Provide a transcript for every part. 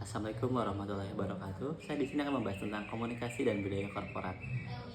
Assalamualaikum warahmatullahi wabarakatuh. Saya di sini akan membahas tentang komunikasi dan budaya korporat.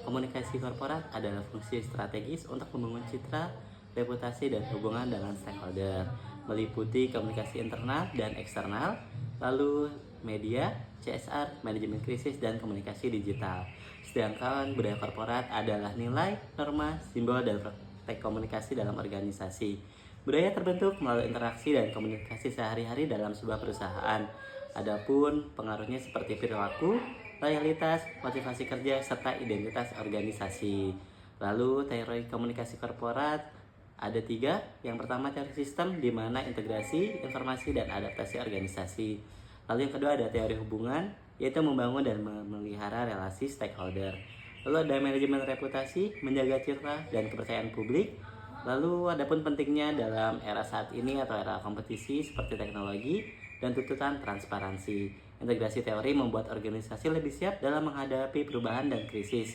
Komunikasi korporat adalah fungsi strategis untuk membangun citra, reputasi, dan hubungan dengan stakeholder, meliputi komunikasi internal dan eksternal, lalu media, CSR, manajemen krisis, dan komunikasi digital. Sedangkan budaya korporat adalah nilai, norma, simbol, dan praktek komunikasi dalam organisasi. Budaya terbentuk melalui interaksi dan komunikasi sehari-hari dalam sebuah perusahaan. Adapun pengaruhnya seperti perilaku, loyalitas, motivasi kerja, serta identitas organisasi. Lalu teori komunikasi korporat ada 3. Yang pertama teori sistem, di mana integrasi, informasi, dan adaptasi organisasi. Lalu yang kedua ada teori hubungan, yaitu membangun dan memelihara relasi stakeholder. Lalu ada manajemen reputasi, menjaga citra dan kepercayaan publik. Lalu adapun pentingnya dalam era saat ini atau era kompetisi seperti teknologi dan tuntutan transparansi. Integrasi teori membuat organisasi lebih siap dalam menghadapi perubahan dan krisis.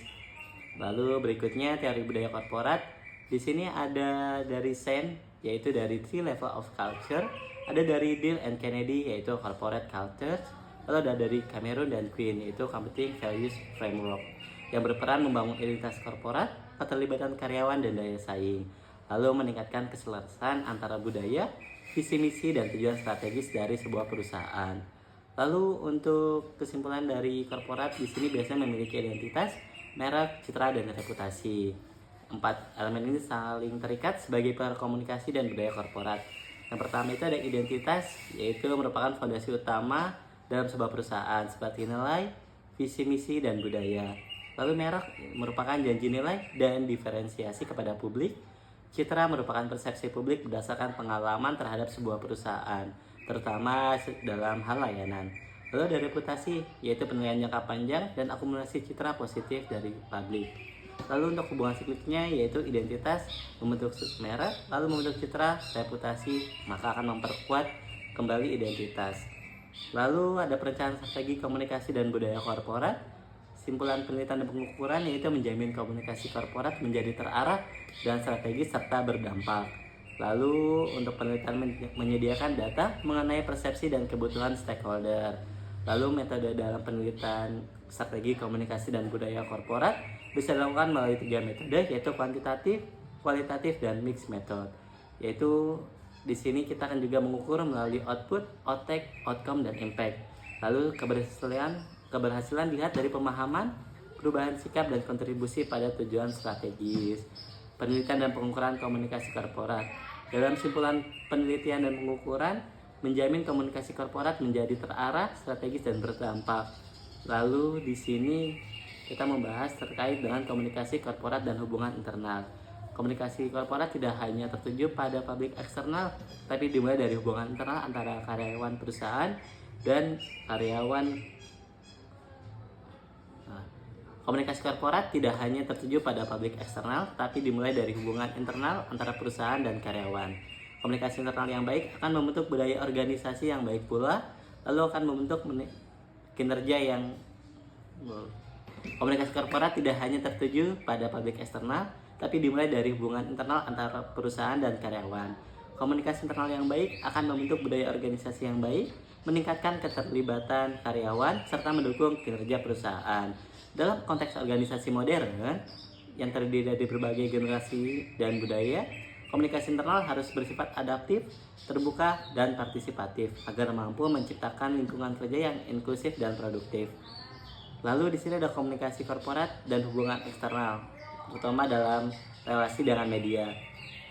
Lalu berikutnya teori budaya korporat. Di sini ada dari Sen, yaitu dari 3 level of culture. Ada dari Deal and Kennedy, yaitu corporate culture. Lalu ada dari Cameron dan Quinn, yaitu competing values framework, yang berperan membangun identitas korporat, keterlibatan karyawan, dan daya saing. Lalu meningkatkan keselarasan antara budaya, visi misi, dan tujuan strategis dari sebuah perusahaan. Lalu untuk kesimpulan dari korporat di sini biasanya memiliki identitas, merek, citra, dan reputasi. 4 elemen ini saling terikat sebagai pilar komunikasi dan budaya korporat. Yang pertama itu ada identitas, yaitu merupakan fondasi utama dalam sebuah perusahaan seperti nilai, visi misi, dan budaya. Lalu merek merupakan janji nilai dan diferensiasi kepada publik. Citra merupakan persepsi publik berdasarkan pengalaman terhadap sebuah perusahaan, terutama dalam hal layanan. Lalu ada reputasi, yaitu penilaian jangka panjang dan akumulasi citra positif dari publik. Lalu untuk hubungan sikliknya, yaitu identitas membentuk merek, lalu membentuk citra, reputasi, maka akan memperkuat kembali identitas. Lalu ada perencanaan strategi komunikasi dan budaya korporat. Simpulan penelitian dan pengukuran yaitu menjamin komunikasi korporat menjadi terarah dan strategis serta berdampak. Lalu untuk penelitian menyediakan data mengenai persepsi dan kebutuhan stakeholder. Lalu metode dalam penelitian strategi komunikasi dan budaya korporat bisa dilakukan melalui 3 metode, yaitu kuantitatif, kualitatif, dan mixed method. Yaitu di sini kita akan juga mengukur melalui output, outtake, outcome, dan impact. Lalu keberhasilan dilihat dari pemahaman, perubahan sikap, dan kontribusi pada tujuan strategis. Penelitian dan pengukuran komunikasi korporat. Dalam simpulan penelitian dan pengukuran, menjamin komunikasi korporat menjadi terarah, strategis, dan berdampak. Lalu di sini kita membahas terkait dengan komunikasi korporat dan hubungan internal. Komunikasi korporat tidak hanya tertuju pada publik eksternal, tapi dimulai dari hubungan internal antara karyawan perusahaan dan karyawan. Komunikasi korporat tidak hanya tertuju pada publik eksternal, tapi dimulai dari hubungan internal antara perusahaan dan karyawan. Komunikasi internal yang baik akan membentuk budaya organisasi yang baik pula, lalu akan membentuk kinerja yang Komunikasi korporat tidak hanya tertuju pada publik eksternal, tapi dimulai dari hubungan internal antara perusahaan dan karyawan. Komunikasi internal yang baik akan membentuk budaya organisasi yang baik, meningkatkan keterlibatan karyawan, serta mendukung kinerja perusahaan. Dalam konteks organisasi modern yang terdiri dari berbagai generasi dan budaya, komunikasi internal harus bersifat adaptif, terbuka, dan partisipatif agar mampu menciptakan lingkungan kerja yang inklusif dan produktif. Lalu di sini ada komunikasi korporat dan hubungan eksternal, terutama dalam relasi dengan media.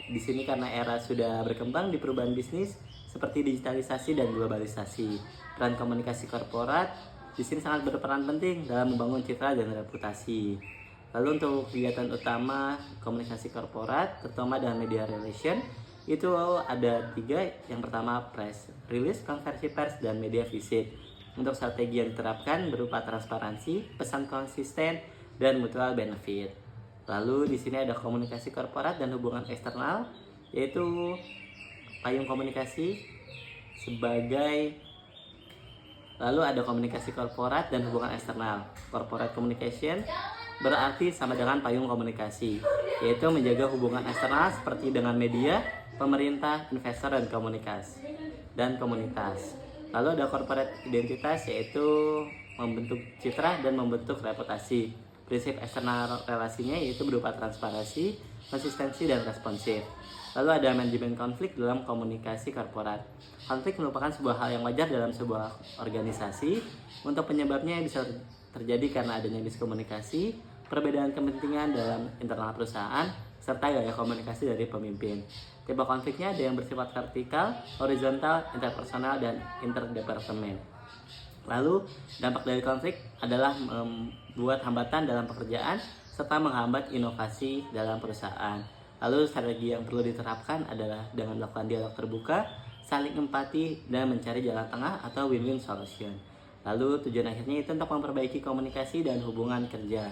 Di sini karena era sudah berkembang di perubahan bisnis seperti digitalisasi dan globalisasi, peran komunikasi korporat di sini sangat berperan penting dalam membangun citra dan reputasi. Lalu untuk kegiatan utama komunikasi korporat, terutama dalam media relation, itu ada 3. Yang pertama press release, konversi pers, dan media visit. Untuk strategi yang diterapkan berupa transparansi, pesan konsisten, dan mutual benefit. Lalu di sini ada komunikasi korporat dan hubungan eksternal, yaitu payung komunikasi sebagai. Lalu ada komunikasi korporat dan hubungan eksternal. Corporate communication berarti sama dengan payung komunikasi, yaitu menjaga hubungan eksternal seperti dengan media, pemerintah, investor, dan komunitas. Lalu ada corporate identitas, yaitu membentuk citra dan membentuk reputasi. Prinsip eksternal relasinya yaitu berupa transparansi, konsistensi, dan responsif. Lalu ada manajemen konflik dalam komunikasi korporat. Konflik merupakan sebuah hal yang wajar dalam sebuah organisasi. Untuk penyebabnya bisa terjadi karena adanya miskomunikasi, perbedaan kepentingan dalam internal perusahaan, serta gaya komunikasi dari pemimpin. Tipe konfliknya ada yang bersifat vertikal, horizontal, interpersonal, dan interdepartemen. Lalu, dampak dari konflik adalah membuat hambatan dalam pekerjaan serta menghambat inovasi dalam perusahaan. Lalu, strategi yang perlu diterapkan adalah dengan melakukan dialog terbuka, saling empati, dan mencari jalan tengah atau win-win solution. Lalu, tujuan akhirnya itu untuk memperbaiki komunikasi dan hubungan kerja.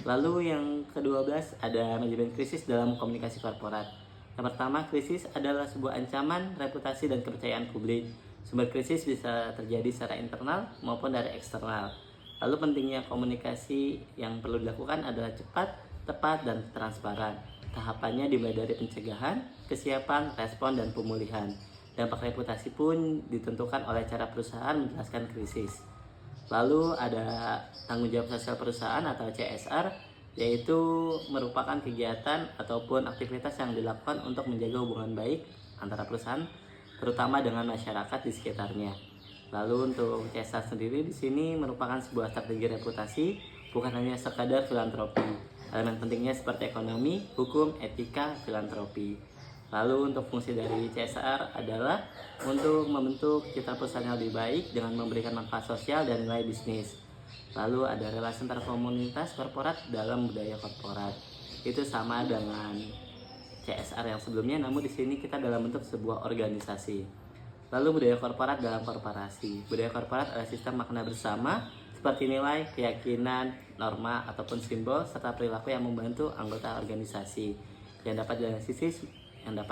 Lalu, yang ke-12 ada manajemen krisis dalam komunikasi korporat. Yang pertama, krisis adalah sebuah ancaman, reputasi, dan kepercayaan publik. Sumber krisis bisa terjadi secara internal maupun dari eksternal. Lalu pentingnya komunikasi yang perlu dilakukan adalah cepat, tepat, dan transparan. Tahapannya dimulai dari pencegahan, kesiapan, respon, dan pemulihan. Dampak reputasi pun ditentukan oleh cara perusahaan menjelaskan krisis. Lalu ada tanggung jawab sosial perusahaan atau CSR, yaitu merupakan kegiatan ataupun aktivitas yang dilakukan untuk menjaga hubungan baik antara perusahaan terutama dengan masyarakat di sekitarnya. Lalu untuk CSR sendiri di sini merupakan sebuah strategi reputasi, bukan hanya sekadar filantropi. Elemen pentingnya seperti ekonomi, hukum, etika, filantropi. Lalu untuk fungsi dari CSR adalah untuk membentuk citra perusahaan yang lebih baik dengan memberikan manfaat sosial dan nilai bisnis. Lalu ada relasi antar komunitas korporat dalam budaya korporat. Itu sama dengan CSR yang sebelumnya, namun di sini kita dalam bentuk sebuah organisasi. Lalu budaya korporat dalam korporasi. Budaya korporat adalah sistem makna bersama seperti nilai, keyakinan, norma, ataupun simbol serta perilaku yang membantu anggota organisasi yang dapat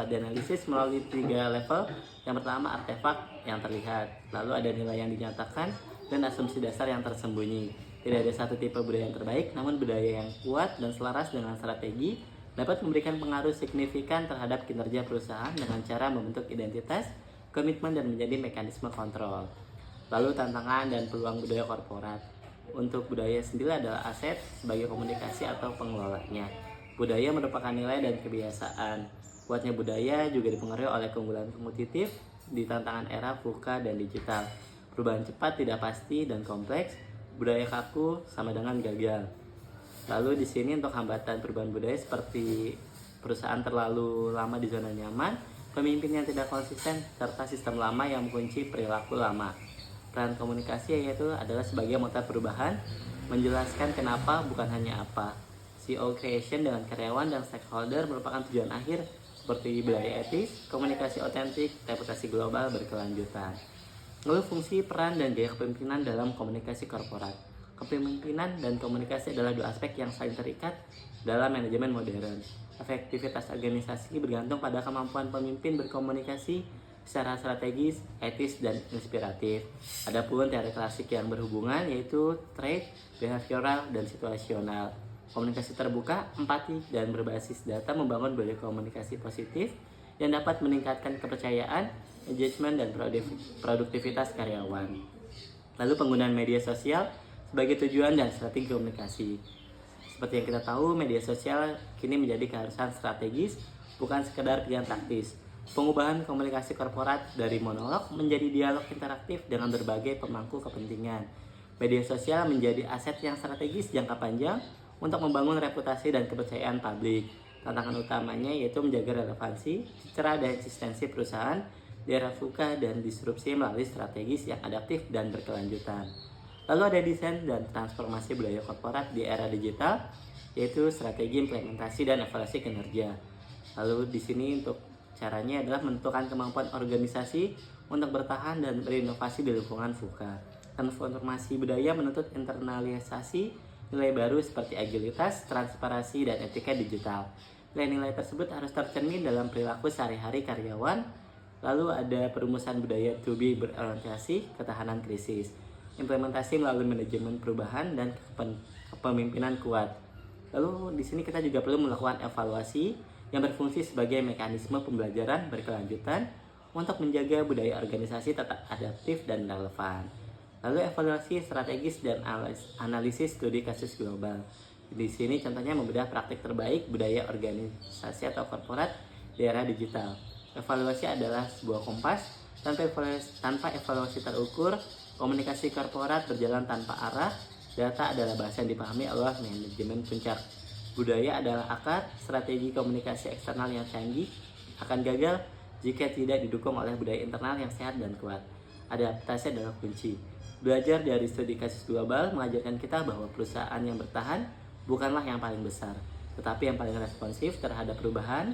dianalisis melalui 3 level. Yang pertama, artefak yang terlihat. Lalu ada nilai yang dinyatakan dan asumsi dasar yang tersembunyi. Tidak ada satu tipe budaya yang terbaik, namun budaya yang kuat dan selaras dengan strategi dapat memberikan pengaruh signifikan terhadap kinerja perusahaan dengan cara membentuk identitas, komitmen, dan menjadi mekanisme kontrol. Lalu tantangan dan peluang budaya korporat. Untuk budaya sendiri adalah aset sebagai komunikasi atau pengelolanya. Budaya merupakan nilai dan kebiasaan. Kuatnya budaya juga dipengaruhi oleh keunggulan kompetitif di tantangan era VUCA dan digital. Perubahan cepat, tidak pasti, dan kompleks. Budaya kaku sama dengan gagal. Lalu di sini untuk hambatan perubahan budaya seperti perusahaan terlalu lama di zona nyaman, pemimpin yang tidak konsisten, serta sistem lama yang mengunci perilaku lama. Peran komunikasi yaitu adalah sebagai motor perubahan, menjelaskan kenapa bukan hanya apa. CEO creation dengan karyawan dan stakeholder merupakan tujuan akhir seperti budaya etis, komunikasi otentik, reputasi global berkelanjutan. Lalu fungsi, peran, dan gaya kepemimpinan dalam komunikasi korporat. Kepemimpinan dan komunikasi adalah 2 aspek yang saling terikat dalam manajemen modern. Efektivitas organisasi bergantung pada kemampuan pemimpin berkomunikasi secara strategis, etis, dan inspiratif. Adapun teori klasik yang berhubungan yaitu trait, behavioral, dan situasional. Komunikasi terbuka, empati, dan berbasis data membangun budaya komunikasi positif yang dapat meningkatkan kepercayaan, engagement, dan produktivitas karyawan. Lalu penggunaan media sosial sebagai tujuan dan strategi komunikasi. Seperti yang kita tahu, media sosial kini menjadi keharusan strategis, bukan sekedar pilihan taktis. Pengubahan komunikasi korporat dari monolog menjadi dialog interaktif dengan berbagai pemangku kepentingan. Media sosial menjadi aset yang strategis jangka panjang untuk membangun reputasi dan kepercayaan publik. Tantangan utamanya yaitu menjaga relevansi, citra, dan eksistensi perusahaan di era VUCA dan disrupsi melalui strategis yang adaptif dan berkelanjutan. Lalu ada desain dan transformasi budaya korporat di era digital, yaitu strategi implementasi dan evaluasi kinerja. Lalu di sini untuk caranya adalah menentukan kemampuan organisasi untuk bertahan dan berinovasi di lingkungan VUCA. Transformasi budaya menuntut internalisasi nilai baru seperti agilitas, transparansi, dan etika digital. Nilai-nilai tersebut harus tercermin dalam perilaku sehari-hari karyawan. Lalu ada perumusan budaya to be berorientasi, ketahanan krisis. Implementasi melalui manajemen perubahan dan kepemimpinan kuat. Lalu di sini kita juga perlu melakukan evaluasi yang berfungsi sebagai mekanisme pembelajaran berkelanjutan untuk menjaga budaya organisasi tetap adaptif dan relevan. Lalu evaluasi strategis dan analisis studi kasus global. Di sini contohnya membedah praktik terbaik budaya organisasi atau korporat di era digital. Evaluasi adalah sebuah kompas. Tanpa evaluasi terukur, komunikasi korporat berjalan tanpa arah. Data adalah bahasa yang dipahami oleh manajemen puncak. Budaya adalah akar. Strategi komunikasi eksternal yang canggih akan gagal jika tidak didukung oleh budaya internal yang sehat dan kuat. Adaptasi adalah kunci. Belajar dari studi kasus global mengajarkan kita bahwa perusahaan yang bertahan bukanlah yang paling besar, tetapi yang paling responsif terhadap perubahan,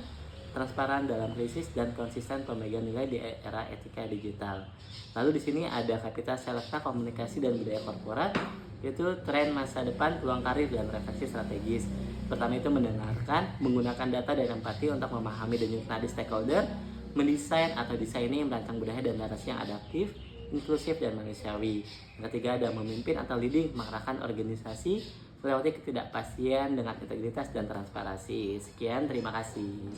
transparan dalam krisis, dan konsisten pemegang nilai di era etika digital. Lalu di sini ada kapital selekta komunikasi dan budaya korporat, yaitu tren masa depan, peluang karir, dan refleksi strategis. Pertama itu mendengarkan, menggunakan data dan empati untuk memahami dan menyukmati stakeholder, mendesain atau desainer merancang budaya dan narasi yang adaptif, inklusif, dan manusiawi. Yang ketiga ada memimpin atau leading, mengarahkan organisasi melewati ketidakpastian dengan integritas dan transparansi. Sekian, terima kasih.